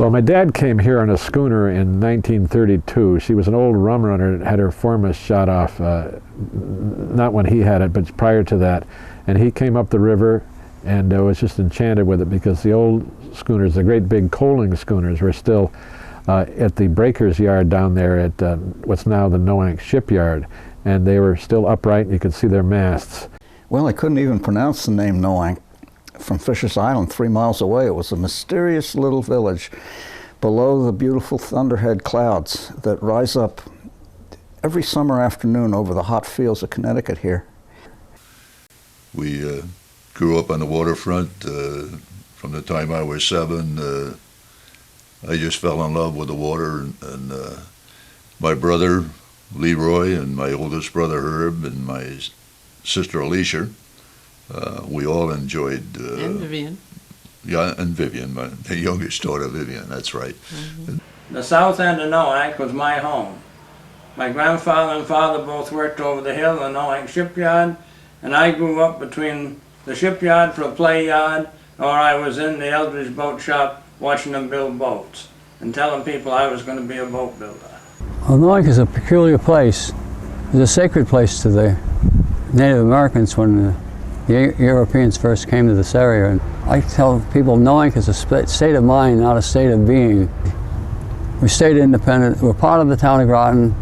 Well, my dad came here on a schooner in 1932. She was an old rum runner that had her foremast shot off, not when he had it, but prior to that. And he came up the river and was just enchanted with it because the old schooners, the great big coaling schooners, were still at the breakers yard down there at what's now the Noank shipyard. And they were still upright and you could see their masts. Well, I couldn't even pronounce the name Noank. From Fisher's Island, 3 miles away, it was a mysterious little village below the beautiful thunderhead clouds that rise up every summer afternoon over the hot fields of Connecticut here. We grew up on the waterfront. From the time I was 7, I just fell in love with the water, and my brother Leroy and my oldest brother Herb and my sister Alicia, we all enjoyed. And Vivian. Yeah, and Vivian, my youngest daughter Vivian, that's right. Mm-hmm. The south end of Noank was my home. My grandfather and father both worked over the hill in the Noank shipyard, and I grew up between the shipyard for a play yard, or I was in the Eldridge boat shop watching them build boats and telling people I was going to be a boat builder. Well, Noank is a peculiar place. It's a sacred place to the Native Americans when the Europeans first came to this area. And I tell people Noank is a state of mind, not a state of being. We stayed independent. We're part of the town of Groton,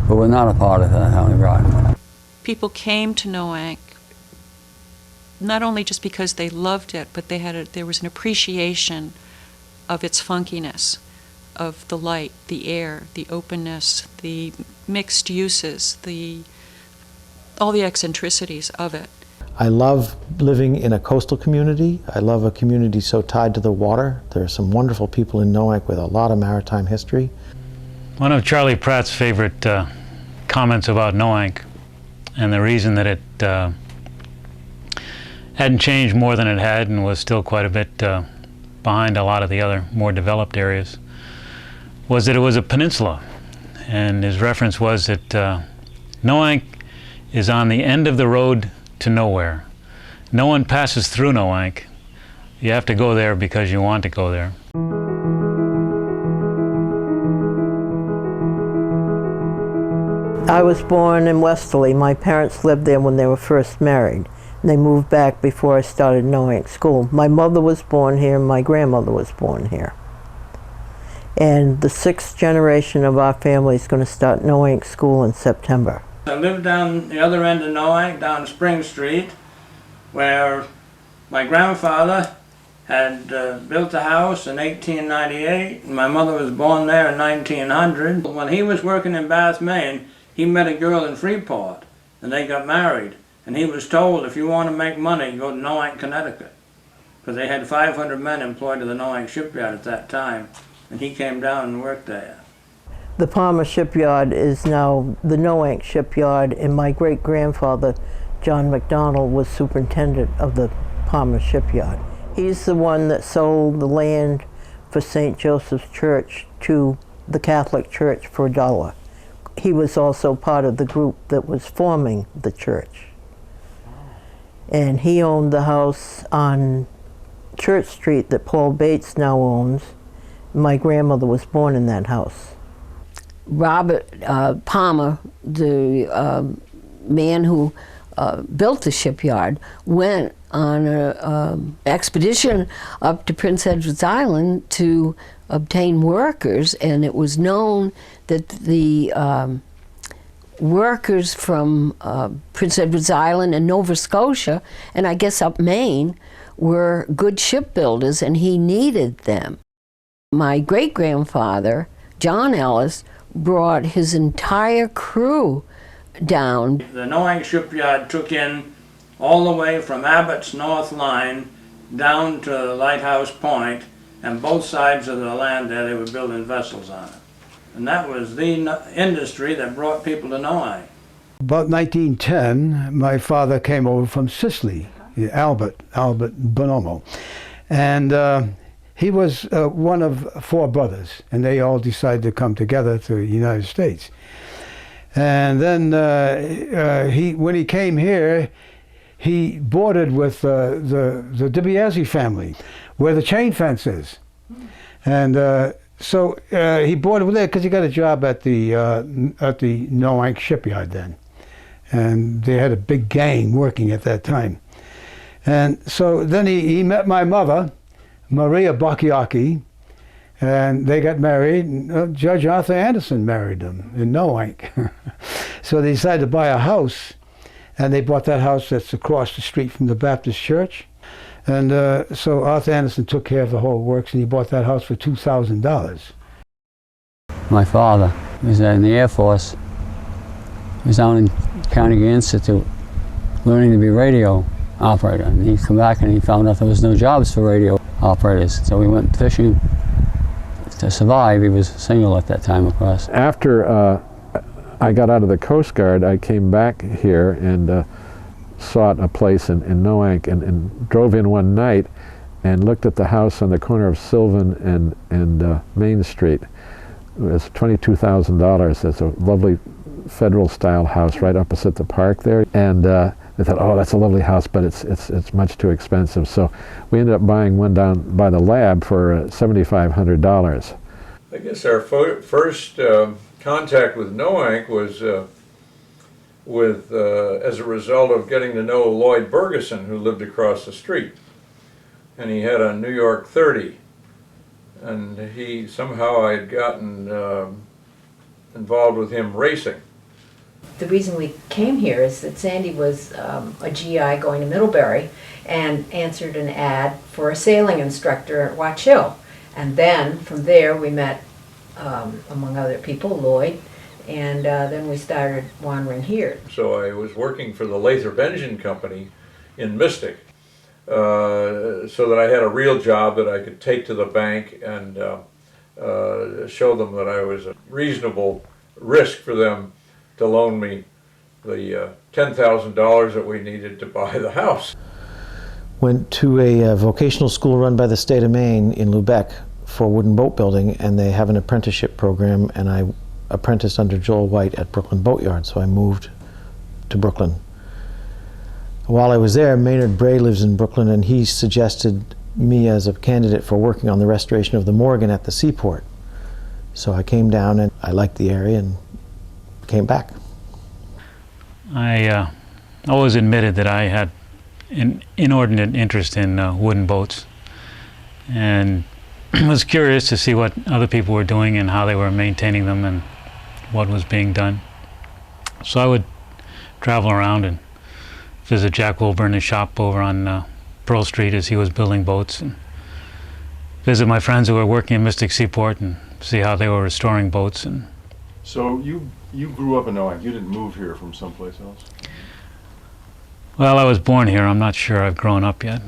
but we're not a part of the town of Groton. People came to Noank not only just because they loved it, but there was an appreciation of its funkiness, of the light, the air, the openness, the mixed uses, all the eccentricities of it. I love living in a coastal community. I love a community so tied to the water. There are some wonderful people in Noank with a lot of maritime history. One of Charlie Pratt's favorite comments about Noank, and the reason that it hadn't changed more than it had and was still quite a bit behind a lot of the other more developed areas, was that it was a peninsula. And his reference was that Noank is on the end of the road to nowhere. No one passes through Noank. You have to go there because you want to go there. I was born in Westerly. My parents lived there when they were first married. They moved back before I started Noank School. My mother was born here, my grandmother was born here. And the 6th generation of our family is going to start Noank School in September. I lived down the other end of Noank, down Spring Street, where my grandfather had built a house in 1898, and my mother was born there in 1900. When he was working in Bath, Maine, he met a girl in Freeport, and they got married. And he was told, if you want to make money, go to Noank, Connecticut. Because they had 500 men employed at the Noank shipyard at that time, and he came down and worked there. The Palmer shipyard is now the Noank shipyard, and my great-grandfather, John McDonald, was superintendent of the Palmer shipyard. He's the one that sold the land for St. Joseph's Church to the Catholic Church for $1. He was also part of the group that was forming the church. And he owned the house on Church Street that Paul Bates now owns. My grandmother was born in that house. Robert Palmer, the man who built the shipyard, went on an expedition up to Prince Edward's Island to obtain workers, and it was known that the workers from Prince Edward's Island and Nova Scotia, and I guess up Maine, were good shipbuilders, and he needed them. My great-grandfather, John Ellis, brought his entire crew down. The Noank shipyard took in all the way from Abbott's North Line down to Lighthouse Point, and both sides of the land there, they were building vessels on it. And that was the industry that brought people to Noank. About 1910, my father came over from Sicily, Albert Bonomo. And he was one of 4 brothers, and they all decided to come together to the United States. And then when he came here, he boarded with the DiBiase family, where the chain fence is. And so he bought it there because he got a job at the Noank shipyard then. And they had a big gang working at that time. And so then he met my mother, Maria Bacchiacchi, and they got married. And, Judge Arthur Anderson married them in Noank. So they decided to buy a house, and they bought that house that's across the street from the Baptist church. And so Arthur Anderson took care of the whole works, and he bought that house for $2,000. My father was in the Air Force. He was down in Carnegie Institute learning to be a radio operator. And he come back and he found out there was no jobs for radio operators. So we went fishing to survive. He was single at that time, of course. After I got out of the Coast Guard, I came back here and sought a place in Noank and drove in one night and looked at the house on the corner of Sylvan and Main Street. It was $22,000. It's a lovely federal-style house right opposite the park there. And I thought, oh, that's a lovely house, but it's much too expensive. So we ended up buying one down by the lab for $7,500. I guess our first contact with Noank was as a result of getting to know Lloyd Bergeson, who lived across the street. And he had a New York 30. And somehow I had gotten involved with him racing. The reason we came here is that Sandy was a GI going to Middlebury and answered an ad for a sailing instructor at Watch Hill. And then from there we met, among other people, Lloyd, and then we started wandering here. So I was working for the Lathrop Engine Company in Mystic, so that I had a real job that I could take to the bank and show them that I was a reasonable risk for them to loan me the $10,000 that we needed to buy the house. Went to a vocational school run by the state of Maine in Lubec for wooden boat building, and they have an apprenticeship program, and I apprenticed under Joel White at Brooklyn Boatyard, so I moved to Brooklyn. While I was there, Maynard Bray lives in Brooklyn, and he suggested me as a candidate for working on the restoration of the Morgan at the seaport. So I came down and I liked the area and came back. I always admitted that I had an inordinate interest in wooden boats, and was curious to see what other people were doing and how they were maintaining them and what was being done. So I would travel around and visit Jack Wilbur in his shop over on Pearl Street as he was building boats, and visit my friends who were working in Mystic Seaport and see how they were restoring boats. And so you grew up in Noank. You didn't move here from someplace else? well, I was born here. I'm not sure I've grown up yet.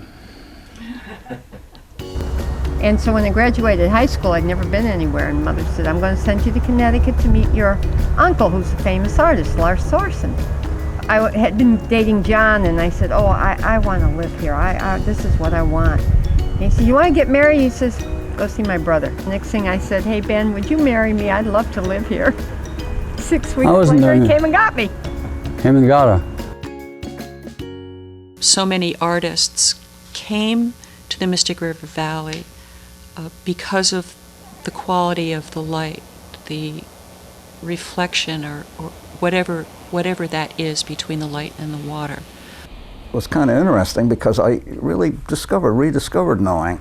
And so when I graduated high school, I'd never been anywhere, and Mother said, I'm going to send you to Connecticut to meet your uncle, who's a famous artist, Lars Sorsen. I had been dating John, and I said, oh, I want to live here. This is what I want. And he said, you want to get married? He says, go see my brother. Next thing I said, hey, Ben, would you marry me? I'd love to live here. 6 weeks later, he came and got me. Came and got her. So many artists came to the Mystic River Valley because of the quality of the light, the reflection, or whatever that is between the light and the water. It was kind of interesting because I really rediscovered Noank.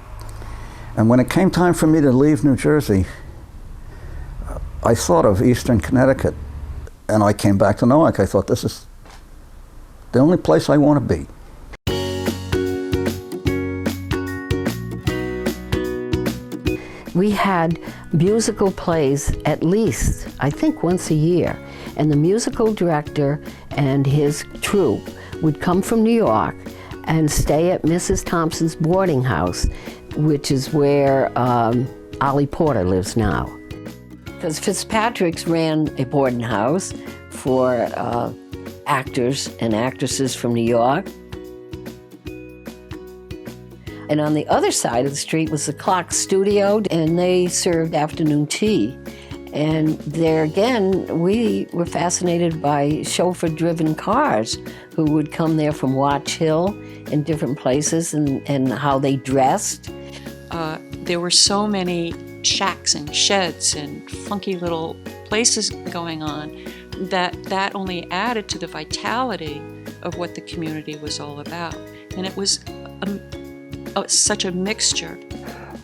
And when it came time for me to leave New Jersey, I thought of Eastern Connecticut, and I came back to Noank. I thought, this is the only place I want to be. We had musical plays at least, I think, once a year. And the musical director and his troupe would come from New York and stay at Mrs. Thompson's boarding house, which is where Ollie Porter lives now. Because Fitzpatrick's ran a boarding house for actors and actresses from New York. And on the other side of the street was the Clock Studio, and they served afternoon tea. And there again, we were fascinated by chauffeur-driven cars who would come there from Watch Hill and different places, and how they dressed. There were so many shacks and sheds and funky little places going on, that only added to the vitality of what the community was all about. And it was such a mixture.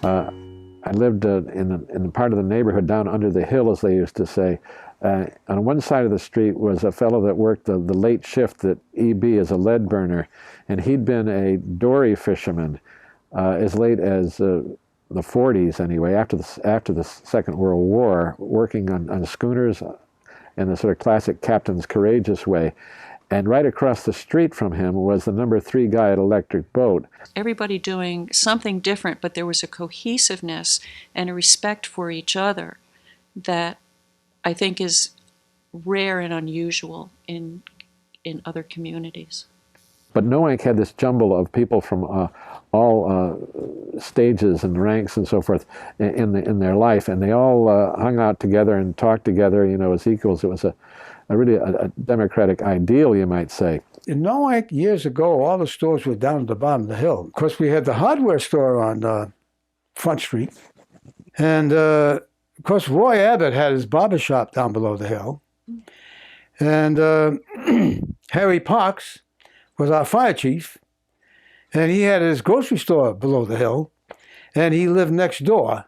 I lived in the part of the neighborhood down under the hill, as they used to say. On one side of the street was a fellow that worked the late shift at EB as a lead burner, and he'd been a dory fisherman as late as the 40s anyway, after the Second World War, working on schooners in the sort of classic captain's courageous way. And right across the street from him was the number 3 guy at Electric Boat. Everybody doing something different, but there was a cohesiveness and a respect for each other that I think is rare and unusual in other communities. But Noank had this jumble of people from all stages and ranks and so forth in their life, and they all hung out together and talked together, as equals. It was really a democratic ideal, you might say. In Noank, years ago, all the stores were down at the bottom of the hill. Of course, we had the hardware store on Front Street. And, of course, Roy Abbott had his barber shop down below the hill. And Harry Parks was our fire chief. And he had his grocery store below the hill. And he lived next door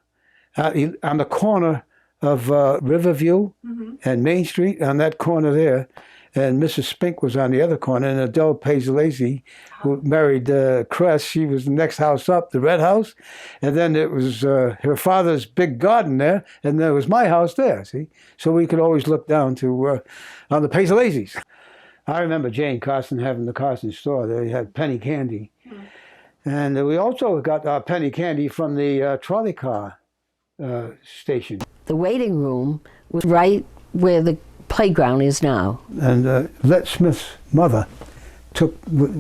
on the corner of Riverview and Main Street, on that corner there. And Mrs. Spink was on the other corner, and Adele Paisley, who married Cress, she was the next house up, the red house. And then it was her father's big garden there, and there was my house there, see? So we could always look down to on the Paisleys. I remember Jane Carson having the Carson store. They had penny candy. And we also got our penny candy from the trolley car station. The waiting room was right where the playground is now. And Let Smith's mother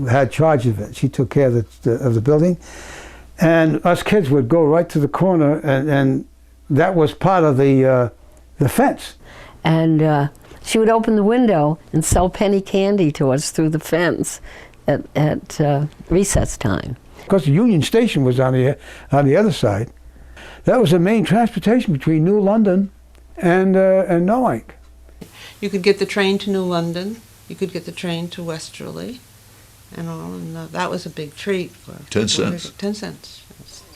had charge of it. She took care of the building. And us kids would go right to the corner, and that was part of the fence. And she would open the window and sell penny candy to us through the fence at recess time. Because the Union Station was on the other side. That was the main transportation between New London and Noank. You could get the train to New London, you could get the train to Westerly, and all, and that was a big treat. For 10 cents. 10 cents.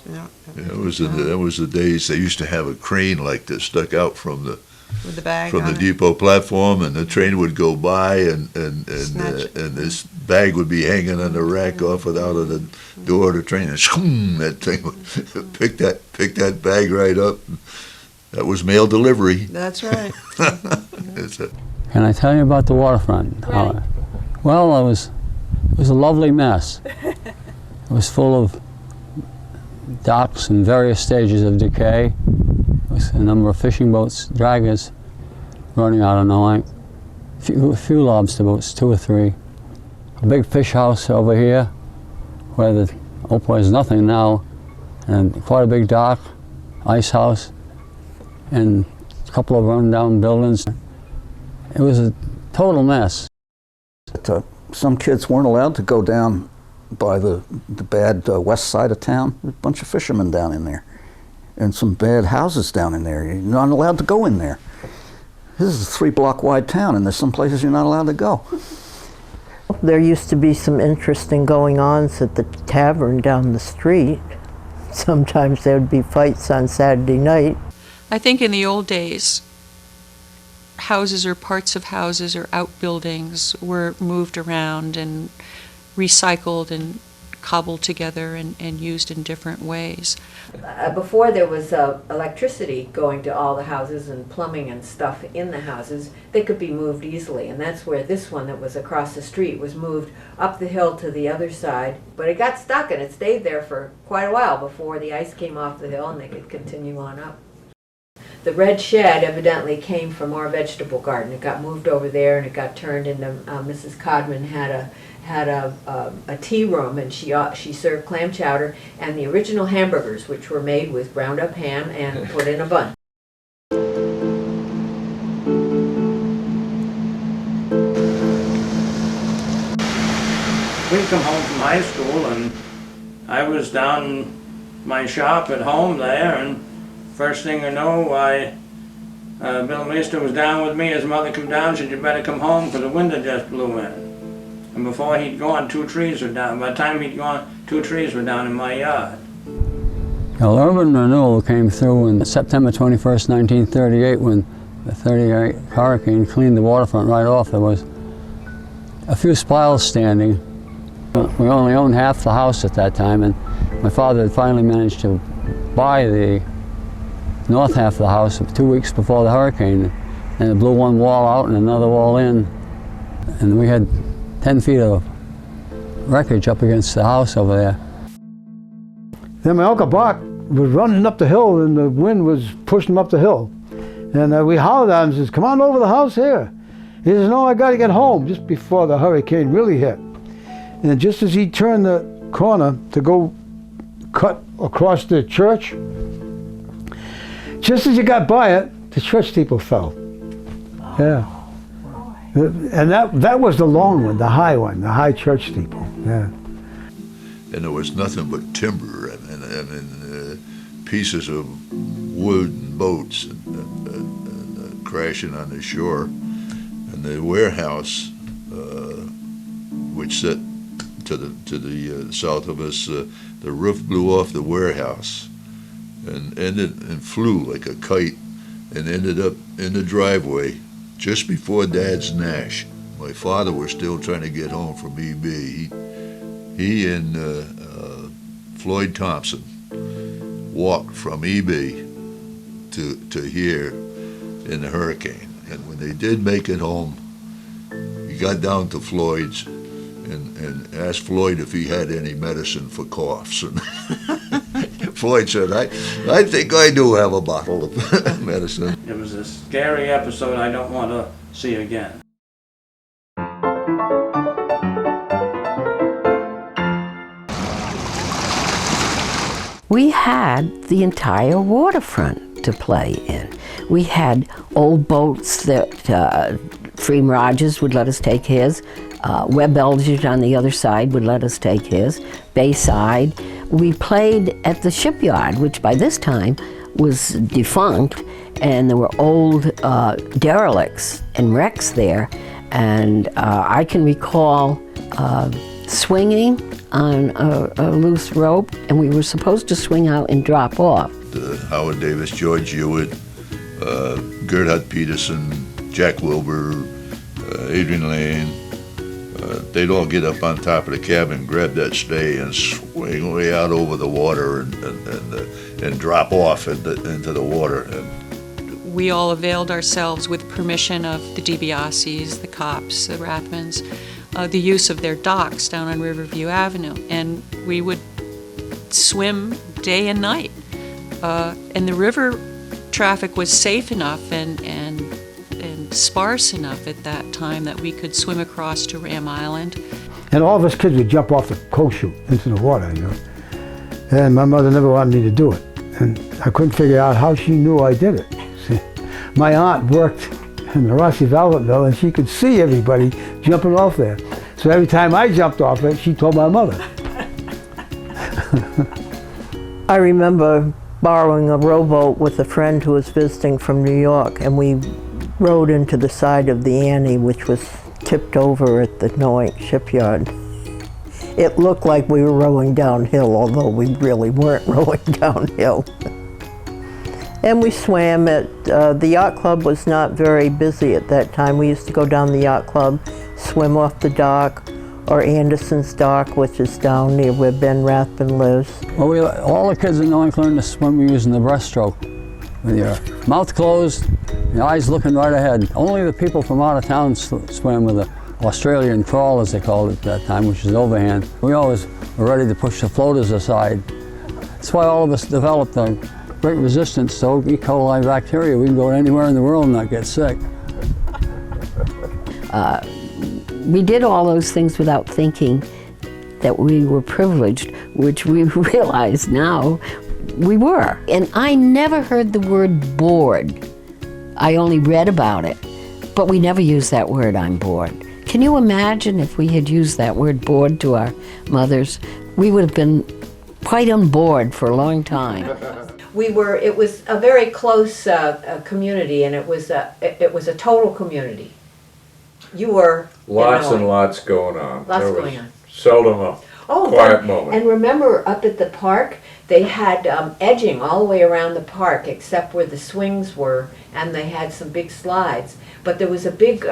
That was the days they used to have a crane like this stuck out from the with the bag from on the depot platform, and the train would go by, and this bag would be hanging on the rack off out of the door of the train, and that thing would pick that bag right up. That was mail delivery. That's right. Can I tell you about the waterfront? Right. Well, it was a lovely mess. It was full of docks in various stages of decay. There was a number of fishing boats, draggers, running out of Noank. A few lobster boats, 2 or 3. A big fish house over here, where there's nothing now, and quite a big dock, ice house, and a couple of run-down buildings. It was a total mess. Some kids weren't allowed to go down by the bad west side of town. There's a bunch of fishermen down in there, and some bad houses down in there. You're not allowed to go in there. This is a 3-block wide town, and there's some places you're not allowed to go. There used to be some interesting going-ons at the tavern down the street. Sometimes there would be fights on Saturday night. I think in the old days, houses or parts of houses or outbuildings were moved around and recycled and cobbled together and used in different ways. Before there was electricity going to all the houses and plumbing and stuff in the houses, they could be moved easily, and that's where this one that was across the street was moved up the hill to the other side. But it got stuck, and it stayed there for quite a while before the ice came off the hill and they could continue on up. The red shed evidently came from our vegetable garden. It got moved over there and it got turned into, Mrs. Codman had a tea room, and she served clam chowder and the original hamburgers, which were made with ground up ham and put in a bun. We'd come home from high school and I was down in my shop at home there, and First thing I know, Bill Meester was down with me. His mother come down, said, you better come home because the wind had just blew in. And before he'd gone, 2 trees were down. By the time he'd gone, 2 trees were down in my yard. Well, urban renewal came through on September 21st, 1938, when the 38 hurricane cleaned the waterfront right off. There was a few spiles standing. We only owned half the house at that time, and my father had finally managed to buy the north half of the house 2 weeks before the hurricane, and it blew one wall out and another wall in, and we had 10 feet of wreckage up against the house over there. Then my Uncle Bart was running up the hill, and the wind was pushing him up the hill. And we hollered at him and says, come on over the house here. He says, no, I got to get home, just before the hurricane really hit. And just as he turned the corner to go cut across the church, just as he got by it, the church steeple fell. Yeah. And that was the long one, the high church steeple. Yeah. And there was nothing but timber and pieces of wood and boats and crashing on the shore. And the warehouse, which sat to the south of us, the roof blew off the warehouse and flew like a kite and ended up in the driveway just before Dad's Nash. My father was still trying to get home from EB. He and Floyd Thompson walked from EB to here in the hurricane. And when they did make it home, he got down to Floyd's and asked Floyd if he had any medicine for coughs. And Floyd said, I think I do have a bottle of medicine. It was a scary episode I don't want to see again. We had the entire waterfront to play in. We had old boats that Freem Rogers would let us take his. Webb Eldridge on the other side would let us take his. Bayside. We played at the shipyard, which by this time was defunct, and there were old derelicts and wrecks there. And I can recall swinging on a loose rope, and we were supposed to swing out and drop off. Howard Davis, George Hewitt, Gerhard Peterson, Jack Wilbur, Adrian Lane, they'd all get up on top of the cabin, grab that stay, and swing way out over the water and drop off into the water. And we all availed ourselves, with permission of the DiBiases, the Copps, the Rathmans, the use of their docks down on Riverview Avenue, and we would swim day and night. And the river traffic was safe enough and sparse enough at that time that we could swim across to Ram Island. And all of us kids would jump off the coast chute into the water, you know. And my mother never wanted me to do it. And I couldn't figure out how she knew I did it. See, my aunt worked in the Rossi Velvet Mill, and she could see everybody jumping off there. So every time I jumped off it, she told my mother. I remember borrowing a rowboat with a friend who was visiting from New York, and we rowed into the side of the Annie, which was tipped over at the Noank shipyard. It looked like we were rowing downhill, although we really weren't rowing downhill. And we swam at, the yacht club was not very busy at that time. We used to go down the yacht club, swim off the dock, or Anderson's dock, which is down near where Ben Rathbun lives. Well, all the kids in Noank learned to swim using the breaststroke, with your mouth closed, your eyes looking right ahead. Only the people from out of town swam with the Australian crawl, as they called it at that time, which is overhand. We always were ready to push the floaters aside. That's why all of us developed a great resistance to E. coli bacteria. We can go anywhere in the world and not get sick. We did all those things without thinking that we were privileged, which we realize now we were. And I never heard the word bored. I only read about it, but we never used that word, I'm bored. Can you imagine if we had used that word bored to our mothers? We would have been quite unbored for a long time. It was a very close community, and it was a total community. You were Lots in Noank. and lots going on. Lots There going was on. seldom a quiet moment. And remember, up at the park, they had edging all the way around the park, except where the swings were, and they had some big slides. But there was a big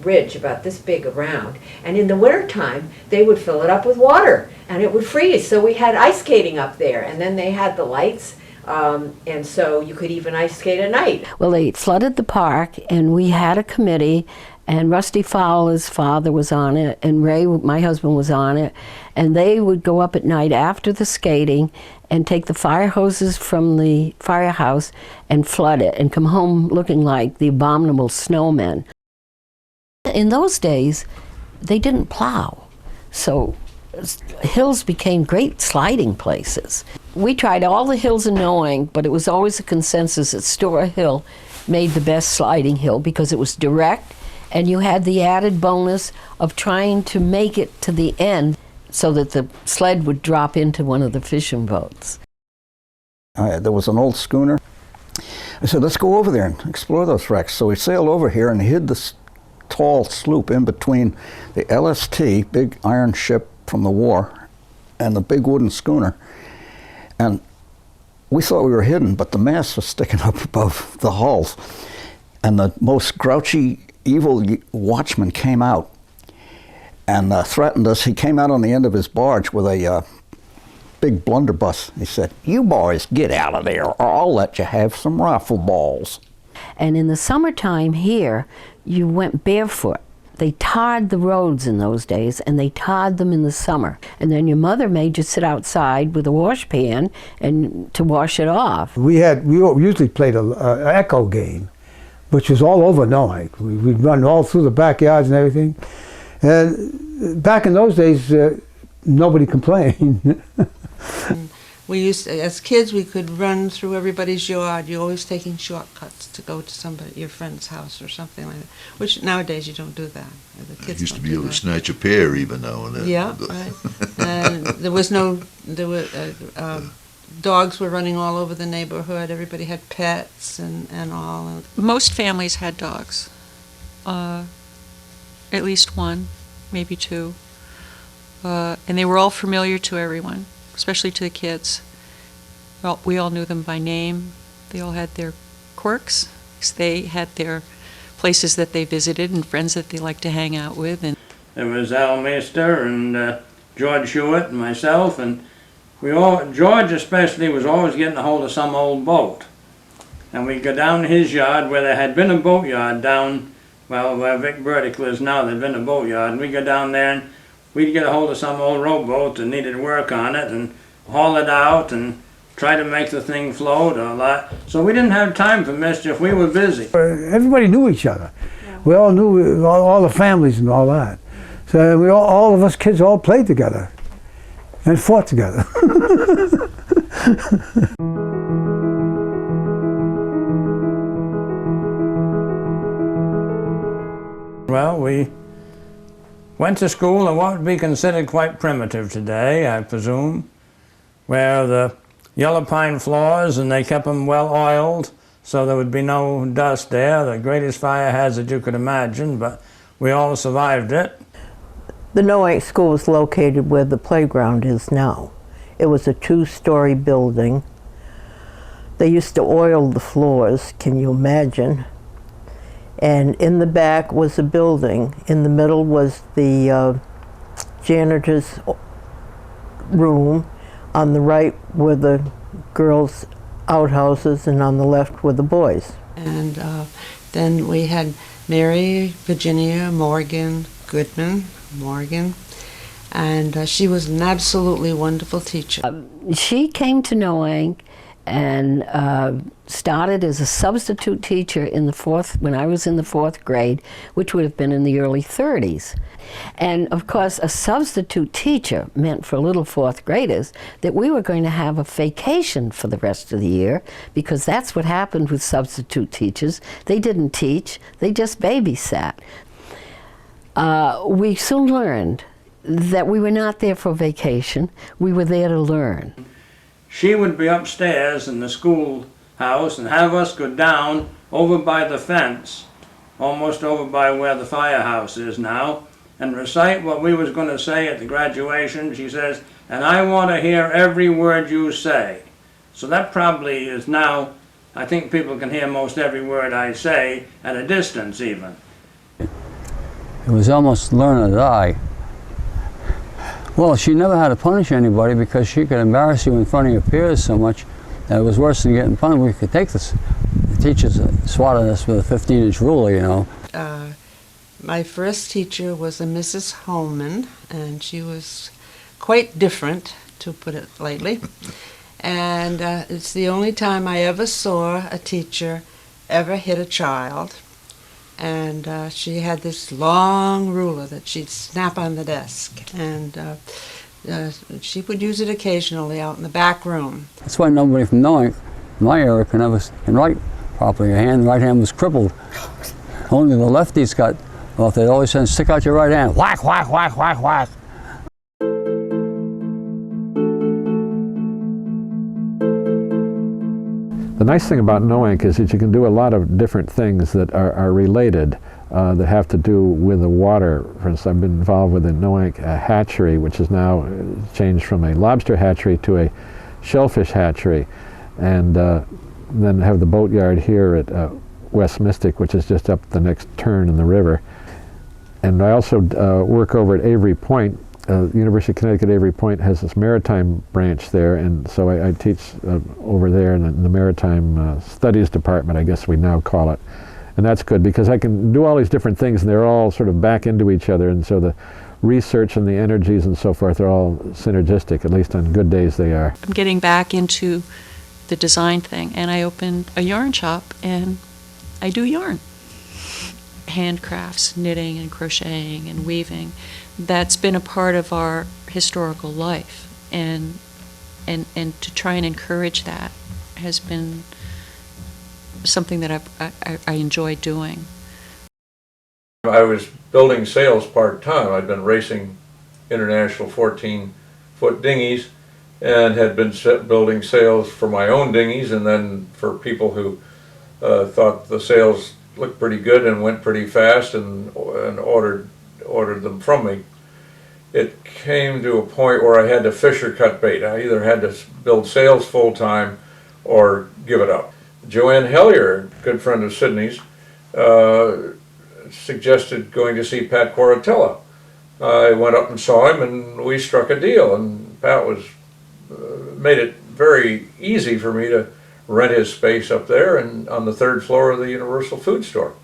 ridge about this big around, and in the wintertime, they would fill it up with water, and it would freeze. So we had ice skating up there, and then they had the lights, and so you could even ice skate at night. Well, they flooded the park, and we had a committee, and Rusty Fowler's father was on it, and Ray, my husband, was on it, and they would go up at night after the skating and take the fire hoses from the firehouse and flood it and come home looking like the abominable snowmen. In those days, they didn't plow, so hills became great sliding places. We tried all the hills in Noank, but it was always a consensus that Store Hill made the best sliding hill because it was direct, and you had the added bonus of trying to make it to the end so that the sled would drop into one of the fishing boats. There was an old schooner. I said, let's go over there and explore those wrecks. So we sailed over here and hid this tall sloop in between the LST, big iron ship from the war, and the big wooden schooner. And we thought we were hidden, but the mast was sticking up above the hulls. And the most grouchy, evil watchman came out and threatened us. He came out on the end of his barge with a big blunderbuss. He said, "You boys get out of there or I'll let you have some rifle balls." And in the summertime here, you went barefoot. They tarred the roads in those days, and they tarred them in the summer. And then your mother made you sit outside with a washpan and to wash it off. We usually played an echo game, which was all over Noank. We'd run all through the backyards and everything. And back in those days, nobody complained. We used to, as kids, we could run through everybody's yard. You're always taking shortcuts to go to your friend's house or something like that. Which nowadays you don't do that. The kids used to be able to snatch a pear even now and then. Yeah, right. And dogs were running all over the neighborhood. Everybody had pets and all. Most families had dogs. At least one, maybe two. And they were all familiar to everyone, especially to the kids. Well, we all knew them by name. They all had their quirks. They had their places that they visited and friends that they liked to hang out with. And there was Al Meister and George Hewitt and myself, and George especially was always getting a hold of some old boat. And we'd go down to his yard where there had been a boatyard down, well, where Vic Burdick lives now, there'd been a boatyard, and we'd go down there and we'd get a hold of some old rowboat that needed work on it and haul it out and try to make the thing float a lot. So we didn't have time for mischief. We were busy. Everybody knew each other. Yeah. We all knew all the families and all that. So all of us kids all played together and fought together. Well, we went to school in what would be considered quite primitive today, I presume, where the yellow pine floors, and they kept them well oiled so there would be no dust there. The greatest fire hazard you could imagine, but we all survived it. The Noank School was located where the playground is now. It was a 2-story building. They used to oil the floors, can you imagine? And in the back was a building. In the middle was the janitor's room. On the right were the girls' outhouses, and on the left were the boys. And then we had Mary Virginia Morgan Goodman, and she was an absolutely wonderful teacher. She came to Noank and started as a substitute teacher in when I was in the 4th grade, which would have been in the early 30s. And of course, a substitute teacher meant for little 4th graders that we were going to have a vacation for the rest of the year, because that's what happened with substitute teachers. They didn't teach, they just babysat. We soon learned that we were not there for vacation, we were there to learn. she would be upstairs in the schoolhouse and have us go down over by the fence, almost over by where the firehouse is now, and recite what we was going to say at the graduation. She says, and I want to hear every word you say. So that probably is now, I think people can hear most every word I say at a distance even. It was almost learn or die. Well, she never had to punish anybody because she could embarrass you in front of your peers so much that it was worse than getting punished. We could take this. The teachers swatted us with a 15-inch ruler, you know. My first teacher was a Mrs. Holman, and she was quite different, to put it lightly. And it's the only time I ever saw a teacher ever hit a child. And she had this long ruler that she'd snap on the desk. And she would use it occasionally out in the back room. That's why nobody from Noank, in my era, can write properly. Your right hand was crippled. Only the lefties got, well, if they'd always said, stick out your right hand, whack, whack, whack, whack, whack. The nice thing about Noank is that you can do a lot of different things that are related, that have to do with the water. For instance, I've been involved with the Noank hatchery, which is now changed from a lobster hatchery to a shellfish hatchery, and then have the boatyard here at West Mystic, which is just up the next turn in the river. And I also work over at Avery Point. University of Connecticut Avery Point has this maritime branch there, and so I teach over there in the Maritime Studies Department, I guess we now call it. And that's good because I can do all these different things and they're all sort of back into each other, and so the research and the energies and so forth are all synergistic, at least on good days they are. I'm getting back into the design thing, and I opened a yarn shop and I do yarn. Handcrafts, knitting and crocheting and weaving. That's been a part of our historical life, and to try and encourage that has been something that I enjoy doing. I was building sails part-time. I'd been racing international 14-foot dinghies and had been building sails for my own dinghies, and then for people who thought the sails looked pretty good and went pretty fast and ordered them from me. It came to a point where I had to fish or cut bait. I either had to build sails full-time or give it up. Joanne Hellier, a good friend of Sydney's, suggested going to see Pat Quaratella. I went up and saw him and we struck a deal, and Pat made it very easy for me to rent his space up there and on the 3rd floor of the Universal Food Store.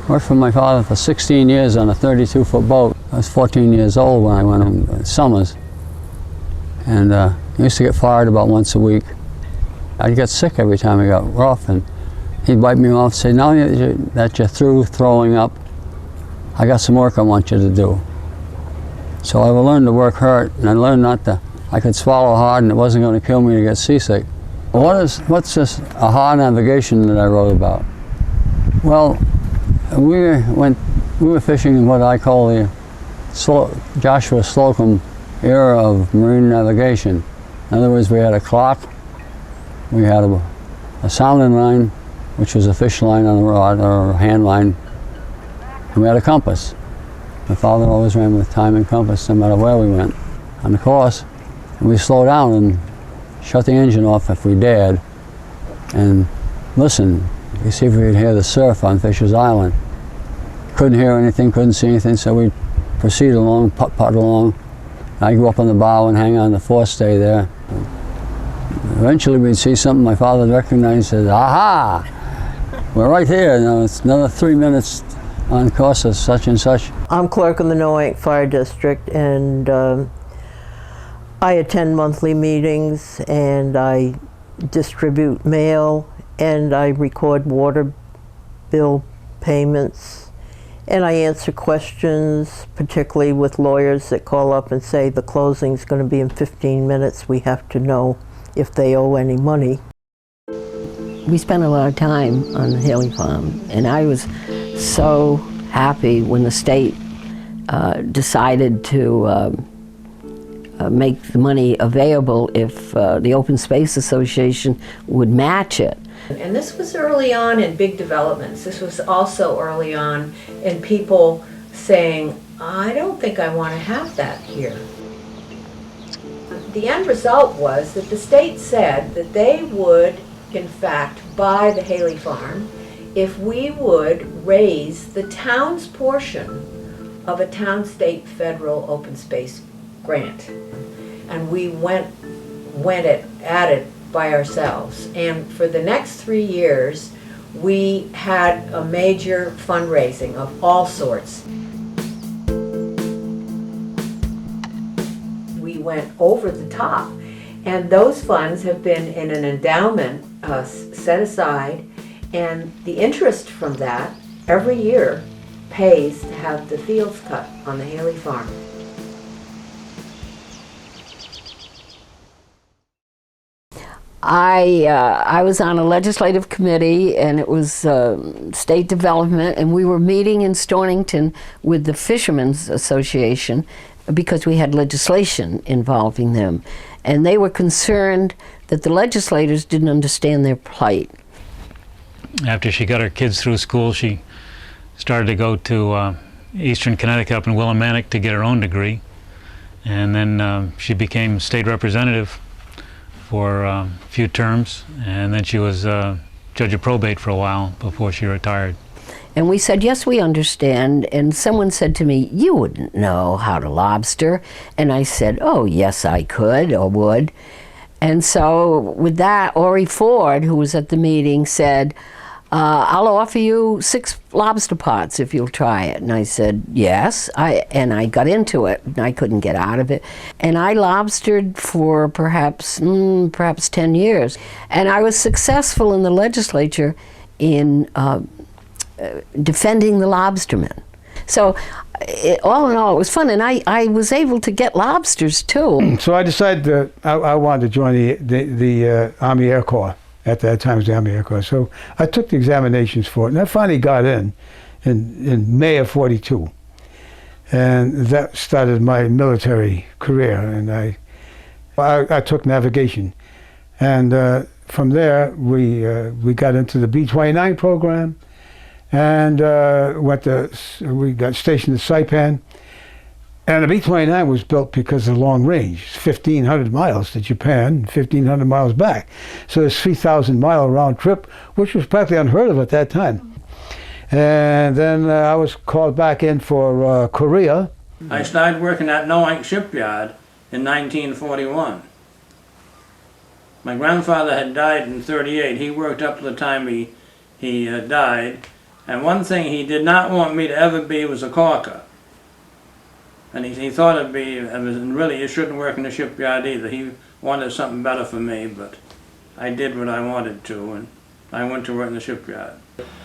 Worked for my father for 16 years on a 32-foot boat. I was 14 years old when I went on summers. And I used to get fired about once a week. I'd get sick every time I got rough, and he'd wipe me off and say, now that you're through throwing up, I got some work I want you to do. So I learned to work hurt, and I learned I could swallow hard and it wasn't going to kill me to get seasick. What's this aha navigation that I wrote about? Well, we were fishing in what I call the Joshua Slocum era of marine navigation. In other words, we had a clock, we had a sounding line, which was a fish line on a rod or a hand line, and we had a compass. My father always ran with time and compass no matter where we went on the course, and we slowed down and shut the engine off if we dared, and listen. You see if we could hear the surf on Fisher's Island. Couldn't hear anything, couldn't see anything, so we'd proceed along, putt along. I'd go up on the bow and hang on the forestay there. Eventually we'd see something my father recognized and said, aha! We're right here. Now it's another 3 minutes on course of such and such. I'm clerk in the Noank Fire District, and I attend monthly meetings, and I distribute mail, and I record water bill payments, and I answer questions, particularly with lawyers that call up and say the closing's going to be in 15 minutes. We have to know if they owe any money. We spent a lot of time on the Haley Farm, and I was so happy when the state decided to make the money available if the Open Space Association would match it. And this was early on in big developments. This was also early on in people saying, I don't think I want to have that here. The end result was that the state said that they would, in fact, buy the Haley Farm if we would raise the town's portion of a town, state, federal open space grant. And we went at it by ourselves. And for the next 3 years, we had a major fundraising of all sorts. We went over the top. And those funds have been in an endowment set aside, and the interest from that every year pays to have the fields cut on the Haley Farm. I was on a legislative committee, and it was state development, and we were meeting in Stonington with the Fishermen's Association because we had legislation involving them. And they were concerned that the legislators didn't understand their plight. After she got her kids through school, she started to go to Eastern Connecticut up in Willimantic to get her own degree. And then she became state representative for a few terms, and then she was judge of probate for a while before she retired. And we said, yes, we understand. And someone said to me, you wouldn't know how to lobster. And I said, oh, yes, I could or would. And so with that, Ori Ford, who was at the meeting, said, I'll offer you 6 lobster pots if you'll try it. And I said, yes. And I got into it, and I couldn't get out of it. And I lobstered for perhaps 10 years. And I was successful in the legislature in defending the lobstermen. So all in all, it was fun, and I was able to get lobsters too. So I decided that I wanted to join the Army Air Corps. At that time, it was the Army Air Corps. So I took the examinations for it, and I finally got in May of '42. And that started my military career, and I took navigation. And from there, we got into the B-29 program, and we got stationed at Saipan. And the B-29 was built because of long range. It's 1,500 miles to Japan, 1,500 miles back. So it's 3,000-mile round trip, which was practically unheard of at that time. And then I was called back in for Korea. I started working at Noank Shipyard in 1941. My grandfather had died in '38. He worked up to the time he died. And one thing he did not want me to ever be was a caulker. And he thought really you shouldn't work in the shipyard either. He wanted something better for me, but I did what I wanted to, and I went to work in the shipyard.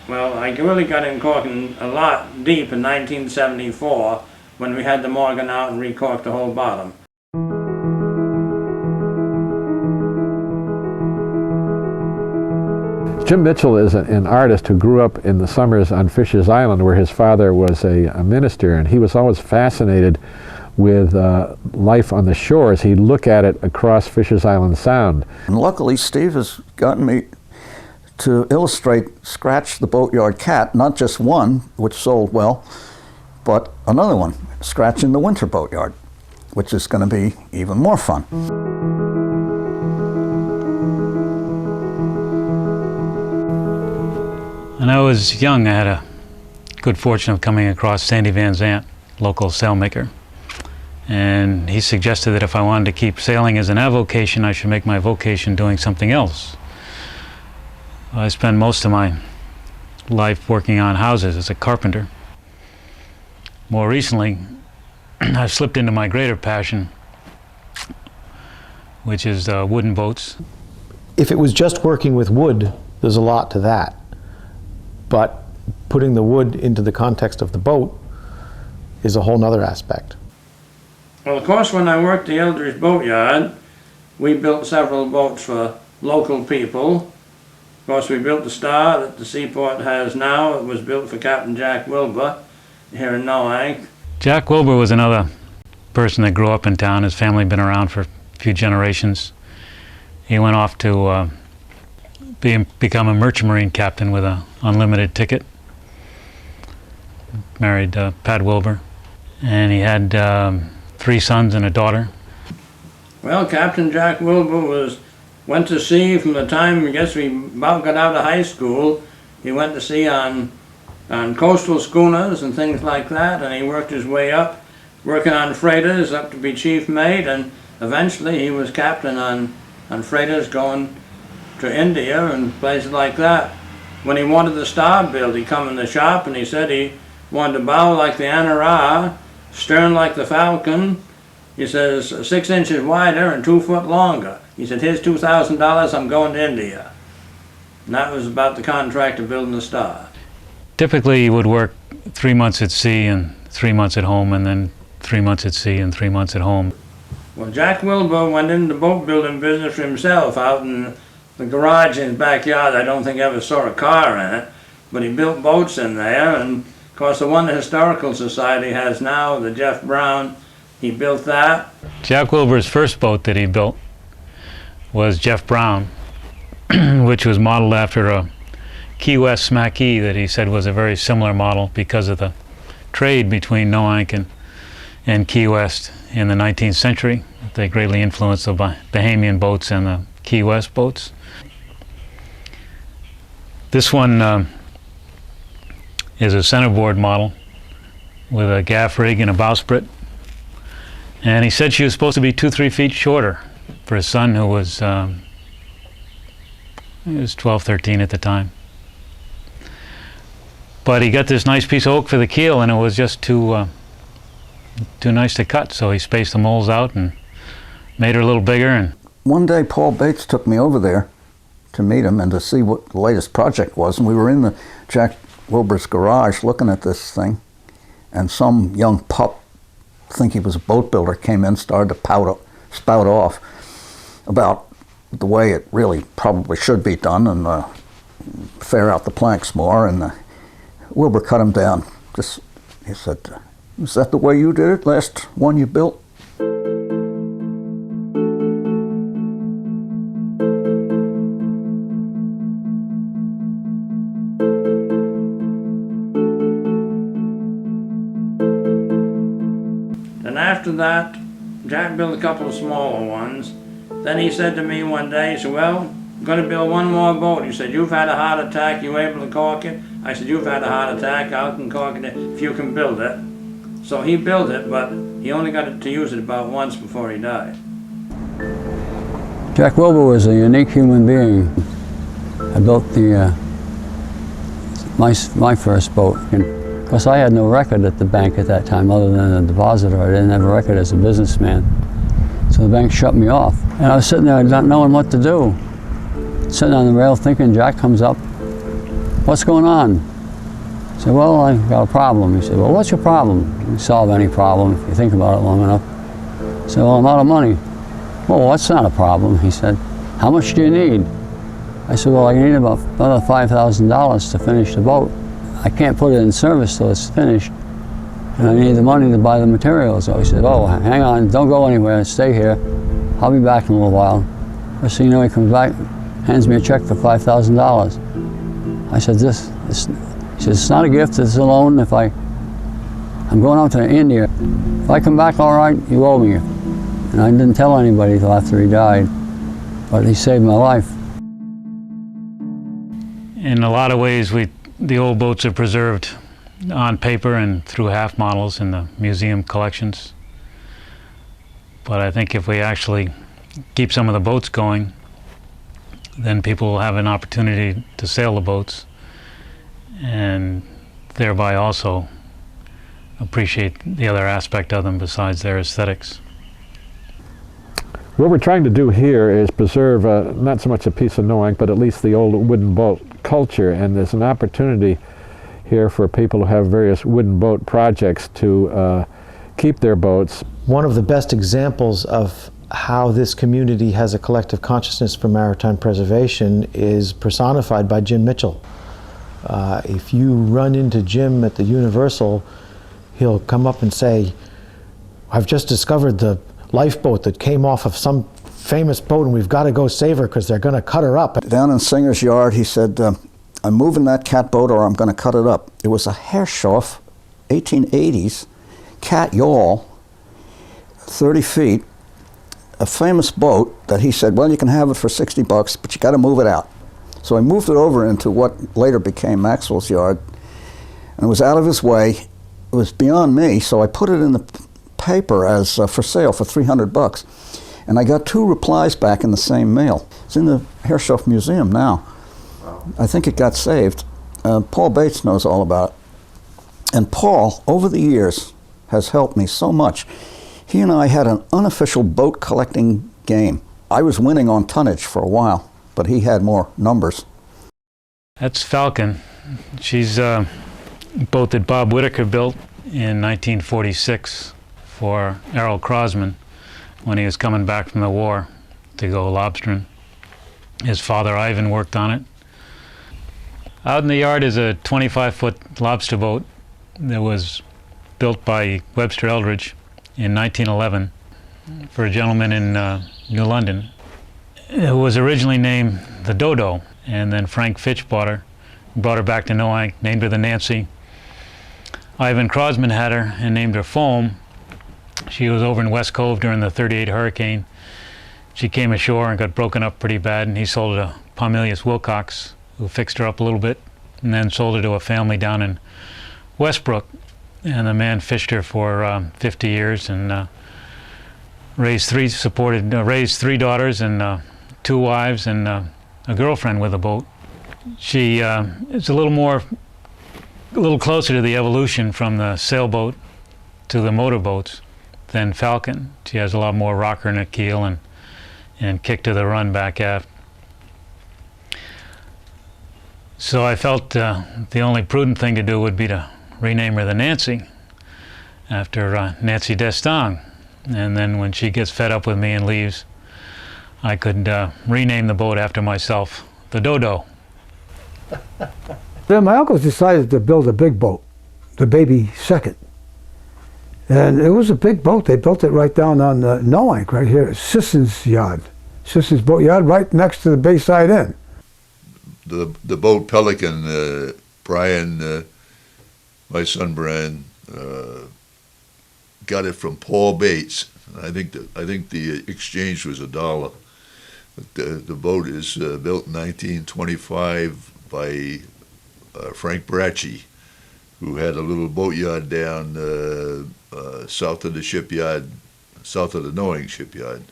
Well, I really got in caulking a lot deep in 1974 when we had the Morgan out and recaulked the whole bottom. Jim Mitchell is an artist who grew up in the summers on Fisher's Island, where his father was a minister, and he was always fascinated with life on the shores. He'd look at it across Fisher's Island Sound. And luckily, Steve has gotten me to illustrate Scratch the Boatyard Cat, not just one, which sold well, but another one, Scratch in the Winter Boatyard, which is going to be even more fun. When I was young, I had a good fortune of coming across Sandy Van Zandt, local sailmaker. And he suggested that if I wanted to keep sailing as an avocation, I should make my vocation doing something else. I spent most of my life working on houses as a carpenter. More recently, I've slipped into my greater passion, which is wooden boats. If it was just working with wood, there's a lot to that. But putting the wood into the context of the boat is a whole nother aspect. Well, of course, when I worked the Eldridge Boatyard, we built several boats for local people. Of course, we built the Star that the seaport has now. It was built for Captain Jack Wilbur here in Noank. Jack Wilbur was another person that grew up in town. His family had been around for a few generations. He went off to become a merchant marine captain with an unlimited ticket. Married Pat Wilbur. And he had 3 sons and a daughter. Well, Captain Jack Wilbur went to sea from the time, I guess, we about got out of high school. He went to sea on coastal schooners and things like that, and he worked his way up, working on freighters up to be chief mate, and eventually he was captain on freighters going to India and places like that. When he wanted the star built, he come in the shop and he said he wanted to bow like the Anara, stern like the Falcon. He says 6 inches wider and 2 foot longer. He said, here's $2,000, I'm going to India. And that was about the contract of building the Star. Typically, he would work 3 months at sea and 3 months at home, and then 3 months at sea and 3 months at home. Well, Jack Wilbur went into the boat building business for himself out in the garage in his backyard. I don't think I ever saw a car in it, but he built boats in there. And of course, the one the Historical Society has now, the Jeff Brown, he built that. Jack Wilbur's first boat that he built was Jeff Brown, which was modeled after a Key West Smackey that he said was a very similar model because of the trade between Noank and Key West in the 19th century. They greatly influenced the Bahamian boats and the Key West boats. This one is a centerboard model with a gaff rig and a bowsprit. And he said she was supposed to be 2-3 feet shorter for his son, who was, he was 12, 13 at the time. But he got this nice piece of oak for the keel, and it was just too nice to cut. So he spaced the moles out and made her a little bigger. And one day, Paul Bates took me over there to meet him and to see what the latest project was. And we were in the Jack Wilbur's garage looking at this thing, and some young pup, I think he was a boat builder, came in, started to spout off about the way it really probably should be done and fair out the planks more. And Wilbur cut him down. He said, "Is that the way you did it, last one you built?" And after that, Jack built a couple of smaller ones. Then he said to me one day, he said, well, I'm going to build one more boat. He said, you've had a heart attack, you able to cork it? I said, you've had a heart attack, I can cork it if you can build it. So he built it, but he only got to use it about once before he died. Jack Wilbur was a unique human being. I built my first boat. Of course, I had no record at the bank at that time other than a depositor. I didn't have a record as a businessman. So the bank shut me off. And I was sitting there not knowing what to do. Sitting on the rail thinking, Jack comes up, what's going on? I said, well, I've got a problem. He said, well, what's your problem? You can solve any problem if you think about it long enough. I said, well, I'm out of money. Well, that's not a problem. He said, how much do you need? I said, well, I need about another $5,000 to finish the boat. I can't put it in service till it's finished, and I need the money to buy the materials. So he said, oh, hang on, don't go anywhere, stay here. I'll be back in a little while. First thing you know, he comes back, hands me a check for $5,000. I said, he says, it's not a gift, it's a loan. I'm going out to India. If I come back all right, you owe me. And I didn't tell anybody till after he died, but he saved my life. in a lot of ways, the old boats are preserved on paper and through half models in the museum collections. But I think if we actually keep some of the boats going, then people will have an opportunity to sail the boats and thereby also appreciate the other aspect of them besides their aesthetics. What we're trying to do here is preserve not so much a piece of Noank, but at least the old wooden boat culture, and there's an opportunity here for people who have various wooden boat projects to keep their boats. One of the best examples of how this community has a collective consciousness for maritime preservation is personified by Jim Mitchell. If you run into Jim at the Universal, he'll come up and say, I've just discovered the lifeboat that came off of some famous boat and we've got to go save her because they're going to cut her up. Down in Singer's yard, he said, I'm moving that catboat or I'm going to cut it up. It was a Herreshoff, 1880s, cat yawl, 30 feet, a famous boat that he said, well, you can have it for $60, but you got to move it out. So I moved it over into what later became Maxwell's yard, and it was out of his way. It was beyond me, so I put it in the paper as for sale for $300. And I got 2 replies back in the same mail. It's in the Herreshoff Museum now. Wow. I think it got saved. Paul Bates knows all about it. And Paul, over the years, has helped me so much. He and I had an unofficial boat collecting game. I was winning on tonnage for a while, but he had more numbers. That's Falcon. She's a boat that Bob Whitaker built in 1946 for Errol Crosman when he was coming back from the war to go lobstering. His father Ivan worked on it. Out in the yard is a 25-foot lobster boat that was built by Webster Eldridge in 1911 for a gentleman in New London. It was originally named the Dodo, and then Frank Fitch brought her back to Noank, named her the Nancy. Ivan Crosman had her and named her Foam. She was over in West Cove during the 38 hurricane. She came ashore and got broken up pretty bad, and he sold her to Pomelius Wilcox, who fixed her up a little bit, and then sold her to a family down in Westbrook. And the man fished her for 50 years and raised 3 daughters and 2 wives and a girlfriend with a boat. She is a little closer to the evolution from the sailboat to the motorboats than Falcon. She has a lot more rocker in her keel and kick to the run back aft. So I felt the only prudent thing to do would be to rename her the Nancy after Nancy Destang. And then when she gets fed up with me and leaves, I could rename the boat after myself, the Dodo. Then my uncles decided to build a big boat, the Baby Second. And it was a big boat. They built it right down on Noank, right here at Sisson's yard. Sisson's boat yard, right next to the Bayside Inn. The boat Pelican, Brian, my son Brian, got it from Paul Bates. I think the exchange was $1. But the boat is built in 1925 by Frank Bracci, who had a little boatyard down south of the shipyard, south of the Noank shipyard.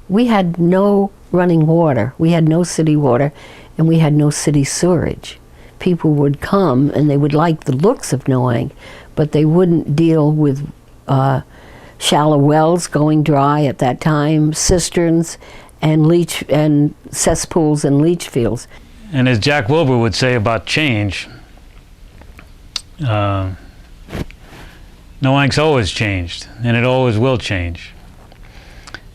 We had no running water, we had no city water, and we had no city sewerage. People would come and they would like the looks of Noank, but they wouldn't deal with shallow wells going dry at that time, cisterns, and cesspools and leach fields. And as Jack Wilbur would say about change, Noank's always changed, and it always will change.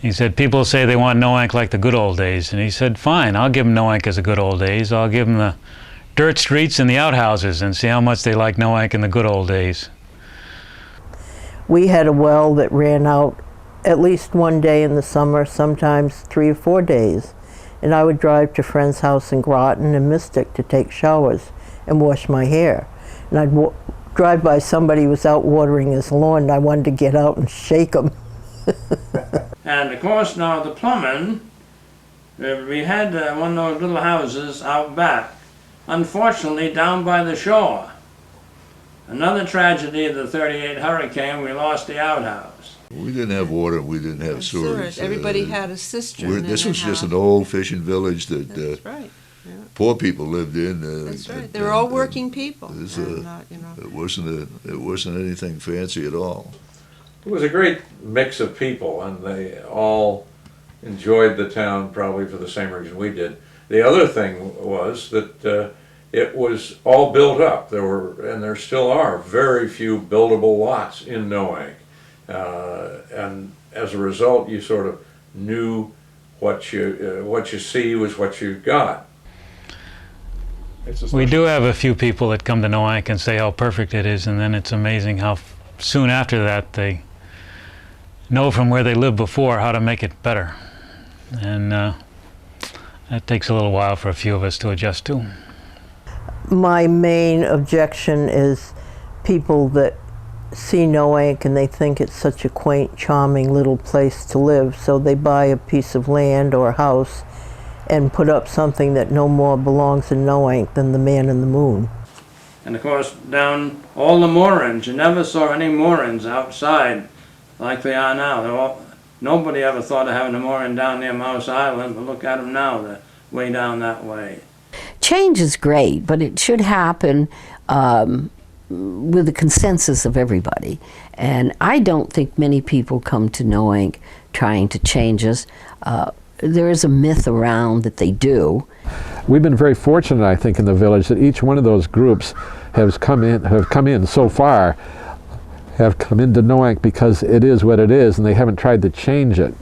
He said, people say they want Noank like the good old days. And he said, fine, I'll give them Noank as the good old days. I'll give them the dirt streets and the outhouses and see how much they like Noank in the good old days. We had a well that ran out at least one day in the summer, sometimes 3 or 4 days. And I would drive to a friend's house in Groton and Mystic to take showers and wash my hair. And I'd drive by somebody who was out watering his lawn, and I wanted to get out and shake him. And of course now the plumbing, we had one of those little houses out back, unfortunately down by the shore. Another tragedy of the 38 hurricane, we lost the outhouse. We didn't have water, we didn't have sewers. Everybody had a cistern. This was just an old fishing village that That's right. Yeah. poor people lived in. That's right. They were all working people. It wasn't anything fancy at all. It was a great mix of people, and they all enjoyed the town probably for the same reason we did. The other thing was that it was all built up. There were, and there still are, very few buildable lots in Noank. And as a result, you sort of knew what you see was what you got. We do have a few people that come to Noank and say how perfect it is, and then it's amazing how soon after that they know from where they lived before how to make it better. And that takes a little while for a few of us to adjust to. My main objection is people that see Noank and they think it's such a quaint, charming little place to live, so they buy a piece of land or a house and put up something that no more belongs in Noank than the man in the moon. And of course, down all the moorings, you never saw any moorings outside like they are now. Nobody ever thought of having a mooring down near Mouse Island, but look at them now, they're way down that way. Change is great, but it should happen with the consensus of everybody. And I don't think many people come to Noank trying to change us. There is a myth around that they do. We've been very fortunate, I think, in the village that each one of those groups have come in so far, have come into Noank because it is what it is, and they haven't tried to change it.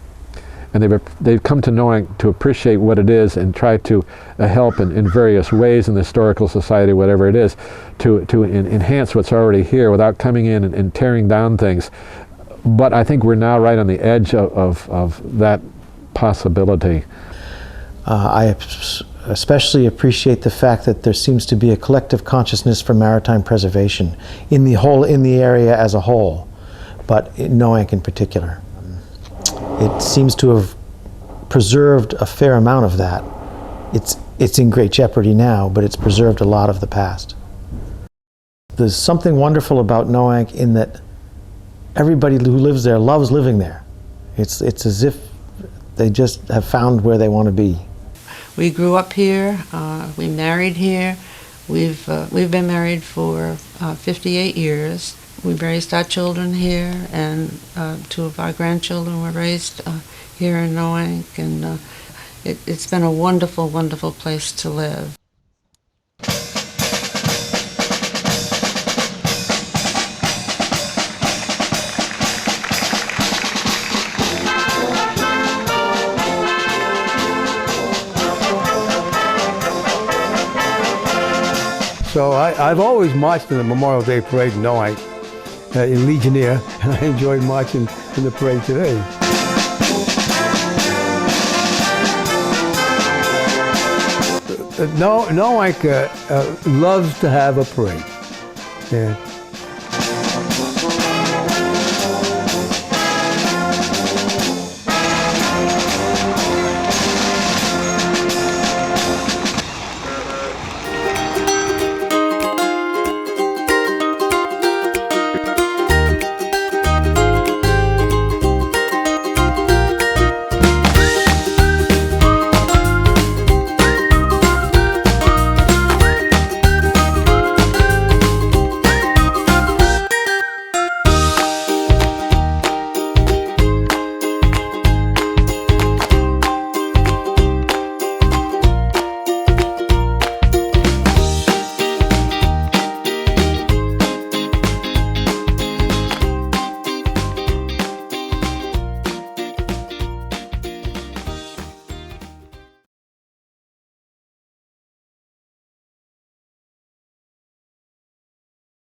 And they've come to Noank to appreciate what it is and try to help in various ways in the historical society, whatever it is, to enhance what's already here without coming in and tearing down things. But I think we're now right on the edge of that possibility. I especially appreciate the fact that there seems to be a collective consciousness for maritime preservation in the area as a whole, but in Noank in particular. It seems to have preserved a fair amount of that. It's in great jeopardy now, but it's preserved a lot of the past. There's something wonderful about Noank in that everybody who lives there loves living there. It's as if they just have found where they want to be. We grew up here. We married here. We've been married for 58 years. We raised our children here, and 2 of our grandchildren were raised here in Noank, and it's been a wonderful, wonderful place to live. So I've always marched in the Memorial Day Parade in Noank in Legionnaire, and I enjoyed marching in the parade today. Noank loves to have a parade. Yeah.